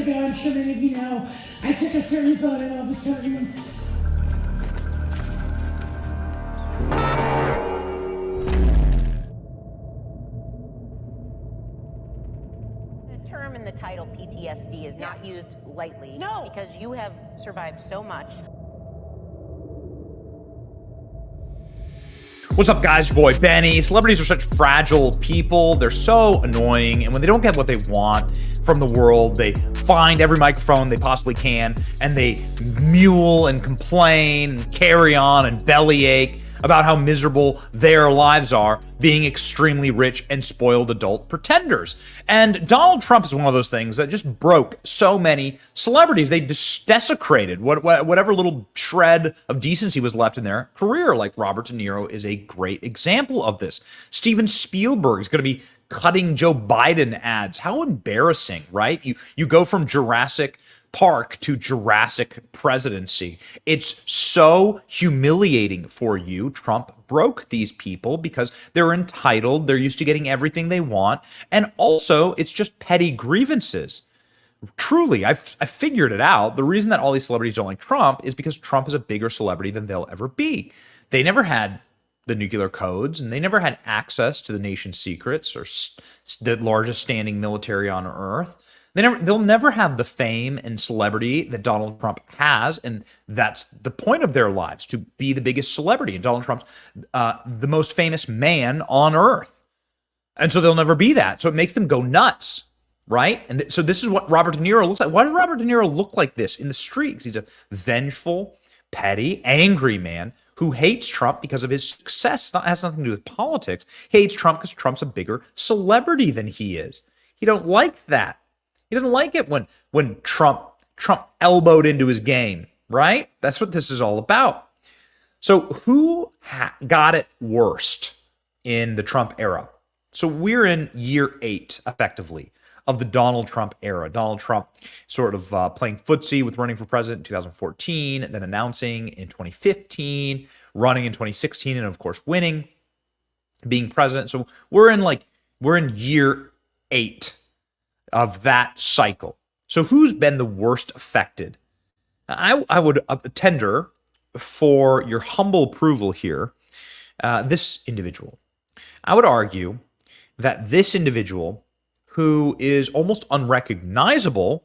ago, I'm sure many of you know, I took a certain photo of a certain term in the title PTSD is not used lightly. No. Because you have survived so much. What's up, guys? Your boy Benny. Celebrities are such fragile people. They're so annoying, and when they don't get what they want from the world, they find every microphone they possibly can, and they mule and complain and carry on and bellyache about how miserable their lives are, being extremely rich and spoiled adult pretenders. And Donald Trump is one of those things that just broke so many celebrities. They just desecrated whatever little shred of decency was left in their career. Like Robert De Niro is a great example of this. Steven Spielberg is going to be cutting Joe Biden ads. How embarrassing, right? You go from Jurassic Park to Jurassic presidency. It's so humiliating for you. Trump broke these people because they're entitled. They're used to getting everything they want. And also, it's just petty grievances. Truly, I figured it out. The reason that all these celebrities don't like Trump is because Trump is a bigger celebrity than they'll ever be. They never had the nuclear codes, and they never had access to the nation's secrets or the largest standing military on earth. They'll never have the fame and celebrity that Donald Trump has, and that's the point of their lives, to be the biggest celebrity. And Donald Trump's the most famous man on earth. And so they'll never be that. So it makes them go nuts, right? And so this is what Robert De Niro looks like. Why does Robert De Niro look like this in the streets? He's a vengeful, petty, angry man who hates Trump because of his success. It has nothing to do with politics. He hates Trump because Trump's a bigger celebrity than he is. He don't like that. He didn't like it when Trump elbowed into his game, right? That's what this is all about. So who got it worst in the Trump era? So we're in year 8, effectively, of the Donald Trump era. Donald Trump sort of playing footsie with running for president in 2014, then announcing in 2015, running in 2016, and of course winning, being president. So we're in year 8 of that cycle. So who's been the worst affected? I would tender for your humble approval here, this individual. I would argue that this individual, who is almost unrecognizable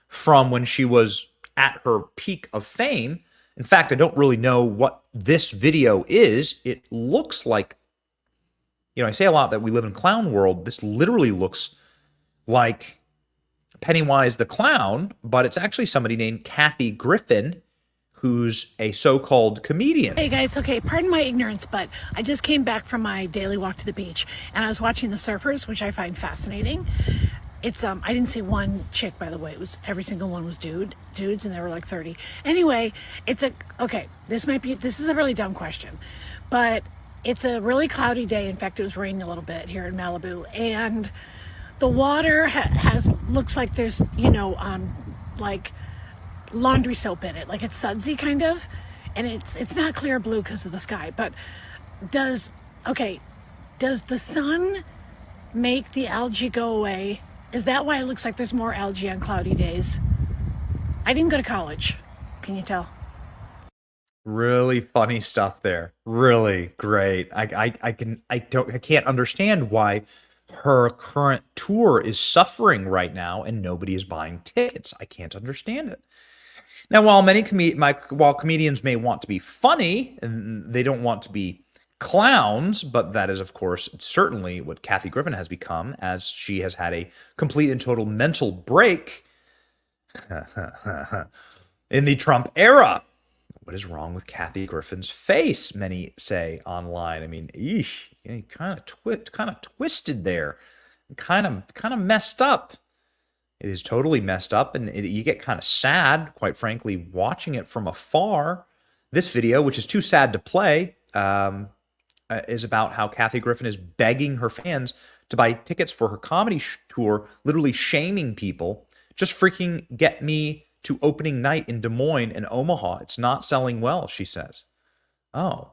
from when she was at her peak of fame. In fact, I don't really know what this video is. It looks like, I say a lot that we live in clown world. This literally looks like Pennywise the Clown, but it's actually somebody named Kathy Griffin, who's a so-called comedian. Hey guys, okay, pardon my ignorance, but I just came back from my daily walk to the beach, and I was watching the surfers, which I find fascinating. It's I didn't see one chick, by the way. It was every single one was dudes, and there were like 30. Anyway, this is a really dumb question, but it's a really cloudy day. In fact, it was raining a little bit here in Malibu, and the water looks like there's, like laundry soap in it, like it's sudsy kind of, and it's not clear blue because of the sky. But does the sun make the algae go away? Is that why it looks like there's more algae on cloudy days? I didn't go to college. Can you tell? Really funny stuff there. Really great. I can't understand why her current tour is suffering right now and nobody is buying tickets. I can't understand it. Now, while while comedians may want to be funny and they don't want to be clowns, but that is, of course, certainly what Kathy Griffin has become, as she has had a complete and total mental break in the Trump era. What is wrong with Kathy Griffin's face? Many say online. I mean, kind of twisted there, kind of messed up. It is totally messed up, and you get kind of sad, quite frankly, watching it from afar. This video, which is too sad to play, is about how Kathy Griffin is begging her fans to buy tickets for her comedy tour, literally shaming people. Just freaking get me to opening night in Des Moines and Omaha. It's not selling well, she says. Oh,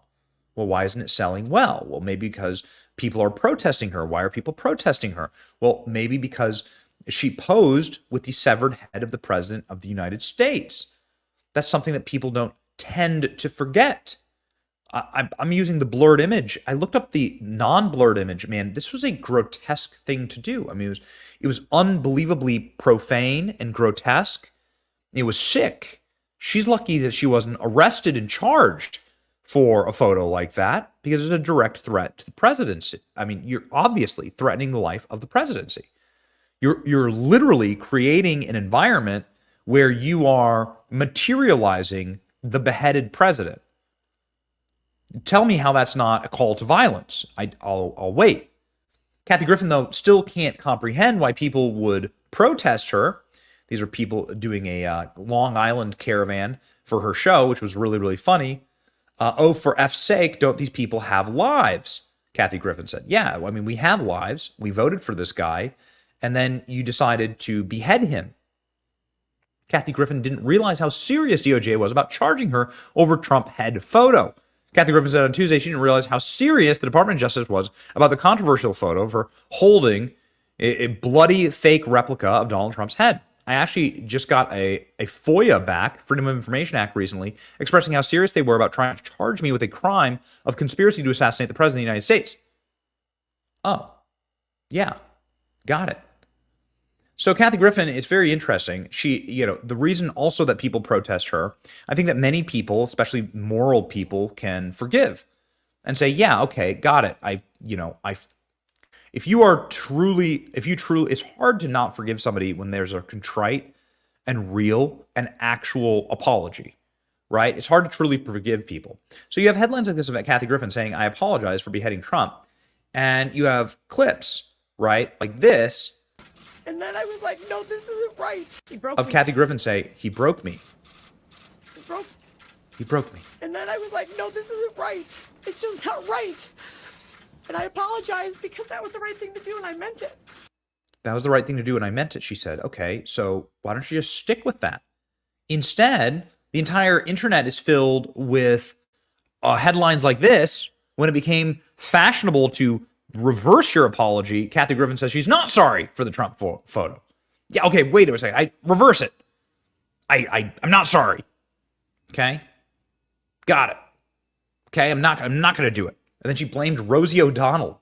well, why isn't it selling well? Well, maybe because people are protesting her. Why are people protesting her? Well, maybe because she posed with the severed head of the President of the United States. That's something that people don't tend to forget. I'm using the blurred image. I looked up the non-blurred image. Man, this was a grotesque thing to do. I mean, it was unbelievably profane and grotesque. It was sick. She's lucky that she wasn't arrested and charged for a photo like that, because it's a direct threat to the presidency. I mean, you're obviously threatening the life of the presidency. You're literally creating an environment where you are materializing the beheaded president. Tell me how that's not a call to violence. I'll wait. Kathy Griffin, though, still can't comprehend why people would protest her. These are people doing a Long Island caravan for her show, which was really, really funny. Oh, for F's sake, don't these people have lives? Kathy Griffin said. Yeah, I mean, we have lives. We voted for this guy, and then you decided to behead him. Kathy Griffin didn't realize how serious DOJ was about charging her over Trump head photo. Kathy Griffin said on Tuesday she didn't realize how serious the Department of Justice was about the controversial photo of her holding a bloody fake replica of Donald Trump's head. I actually just got a FOIA back, Freedom of Information Act, recently, expressing how serious they were about trying to charge me with a crime of conspiracy to assassinate the President of the United States. Oh, yeah, got it. So Kathy Griffin is very interesting. She, the reason also that people protest her, I think that many people, especially moral people, can forgive and say, yeah, okay, got it. If you truly, it's hard to not forgive somebody when there's a contrite and real and actual apology, right? It's hard to truly forgive people. So you have headlines like this about Kathy Griffin saying, I apologize for beheading Trump. And you have clips, right, like this. And then I was like, no, this isn't right. He broke of me. Kathy Griffin say, he broke me. He broke me. And then I was like, no, this isn't right. It's just not right. And I apologize because that was the right thing to do and I meant it. That was the right thing to do and I meant it, she said. Okay, so why don't you just stick with that? Instead, the entire internet is filled with headlines like this. When it became fashionable to reverse your apology, Kathy Griffin says she's not sorry for the Trump photo. Yeah, okay, wait a second. I reverse it. I'm not sorry. Okay? Got it. Okay, I'm not going to do it. And then she blamed Rosie O'Donnell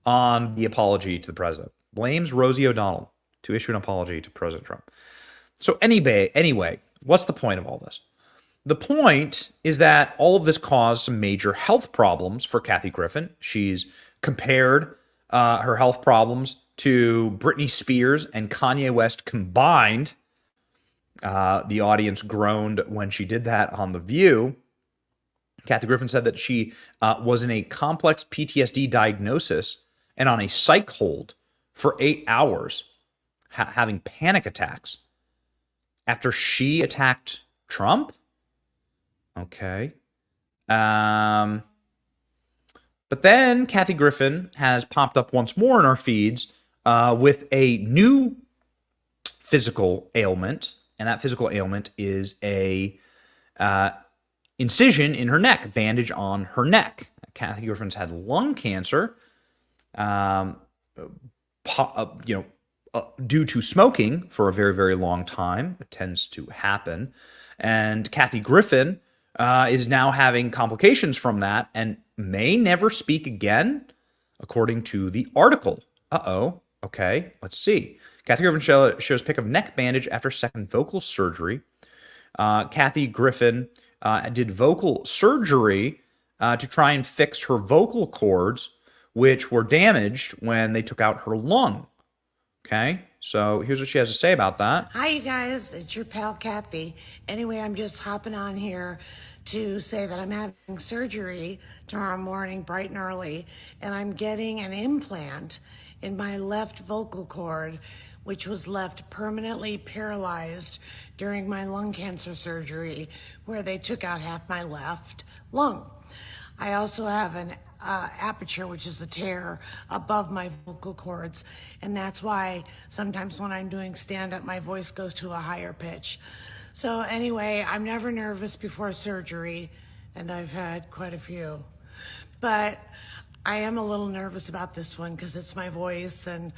on the apology to the president. Blames Rosie O'Donnell to issue an apology to President Trump. So anyway, what's the point of all this? The point is that all of this caused some major health problems for Kathy Griffin. She's compared her health problems to Britney Spears and Kanye West combined. The audience groaned when she did that on The View. Kathy Griffin said that she was in a complex PTSD diagnosis and on a psych hold for 8 hours, having panic attacks after she attacked Trump. Okay. But then Kathy Griffin has popped up once more in our feeds with a new physical ailment, and that physical ailment is a incision in her neck, a bandage on her neck. Kathy Griffin's had lung cancer, due to smoking for a very, very long time. It tends to happen. And Kathy Griffin is now having complications from that and may never speak again, according to the article. Okay, let's see. Kathy Griffin shows pic of neck bandage after second vocal surgery. Kathy Griffin did vocal surgery to try and fix her vocal cords, which were damaged when they took out her lung. Okay, so here's what she has to say about that. Hi, you guys. It's your pal, Kathy. Anyway, I'm just hopping on here to say that I'm having surgery tomorrow morning, bright and early, and I'm getting an implant in my left vocal cord, which was left permanently paralyzed during my lung cancer surgery, where they took out half my left lung. I also have an aperture, which is a tear above my vocal cords, and that's why sometimes when I'm doing stand-up, my voice goes to a higher pitch. So anyway, I'm never nervous before surgery, and I've had quite a few. But I am a little nervous about this one because it's my voice, and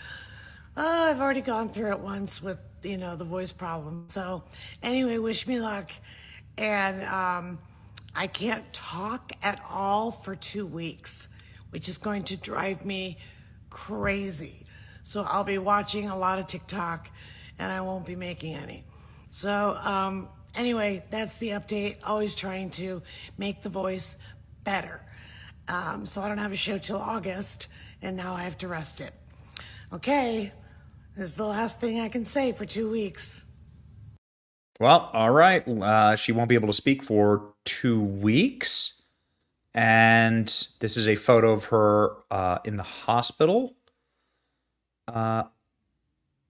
Oh, I've already gone through it once with, you know, the voice problem. So anyway, wish me luck. And I can't talk at all for 2 weeks, which is going to drive me crazy. So I'll be watching a lot of TikTok and I won't be making any. So anyway, that's the update. Always trying to make the voice better. So I don't have a show till August, and now I have to rest it. Okay, this is the last thing I can say for 2 weeks. Well, all right. She won't be able to speak for 2 weeks. And this is a photo of her in the hospital,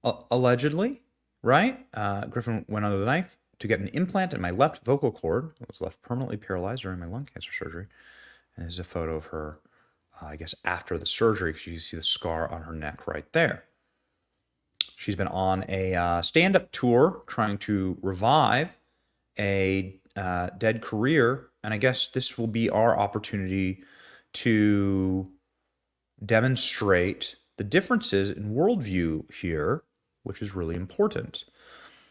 allegedly, right? Griffin went under the knife to get an implant in my left vocal cord. I was left permanently paralyzed during my lung cancer surgery. And there's a photo of her, I guess, after the surgery, because you see the scar on her neck right there. She's been on a stand-up tour trying to revive a dead career. And I guess this will be our opportunity to demonstrate the differences in worldview here, which is really important.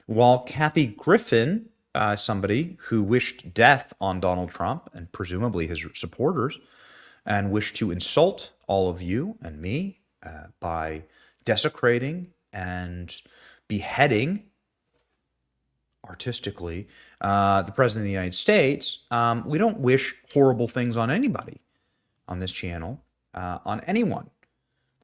While Kathy Griffin, somebody who wished death on Donald Trump and presumably his supporters, and wished to insult all of you and me by desecrating and beheading artistically the President of the United States, we don't wish horrible things on anybody on this channel, on anyone.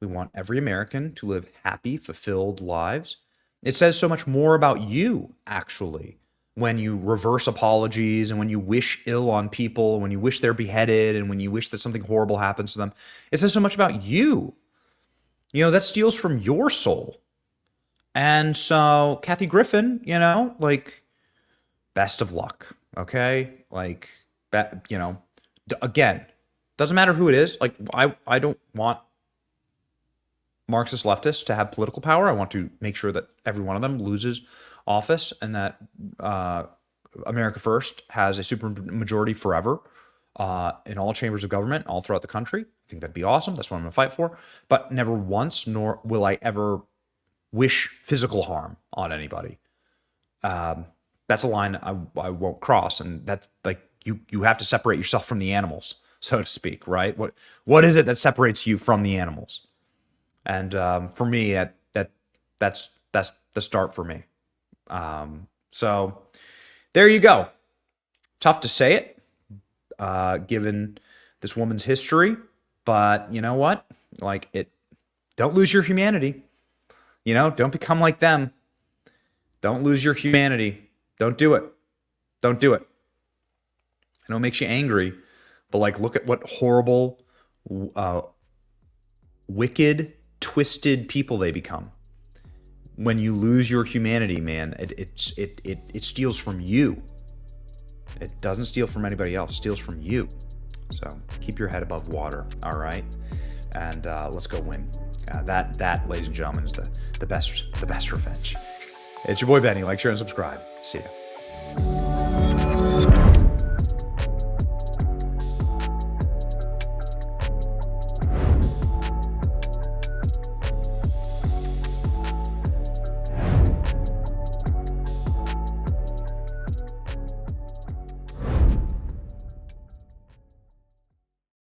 We want every American to live happy, fulfilled lives. It says so much more about you, actually, when you reverse apologies and when you wish ill on people, when you wish they're beheaded and when you wish that something horrible happens to them. It says so much about you. You know, that steals from your soul. And so, Kathy Griffin, you know, like, best of luck, okay? Like, you know, again, doesn't matter who it is. Like, I don't want Marxist leftists to have political power. I want to make sure that every one of them loses office and that America First has a supermajority forever in all chambers of government all throughout the country. I think that'd be awesome. That's what I'm going to fight for. But never once, nor will I ever wish physical harm on anybody. That's a line I won't cross. And that's like, you have to separate yourself from the animals, so to speak, right? What is it that separates you from the animals? And for me, that's the start for me. So there you go. Tough to say it, given this woman's history, but you know what? Like, don't lose your humanity. You know, don't become like them. Don't lose your humanity. Don't do it. Don't do it. I know it makes you angry, but like, look at what horrible, wicked, twisted people they become. When you lose your humanity, man, it steals from you. It doesn't steal from anybody else. It steals from you. So keep your head above water, all right? And let's go win. That, ladies and gentlemen, is the best revenge. It's your boy Benny. Like, share, and subscribe. See ya.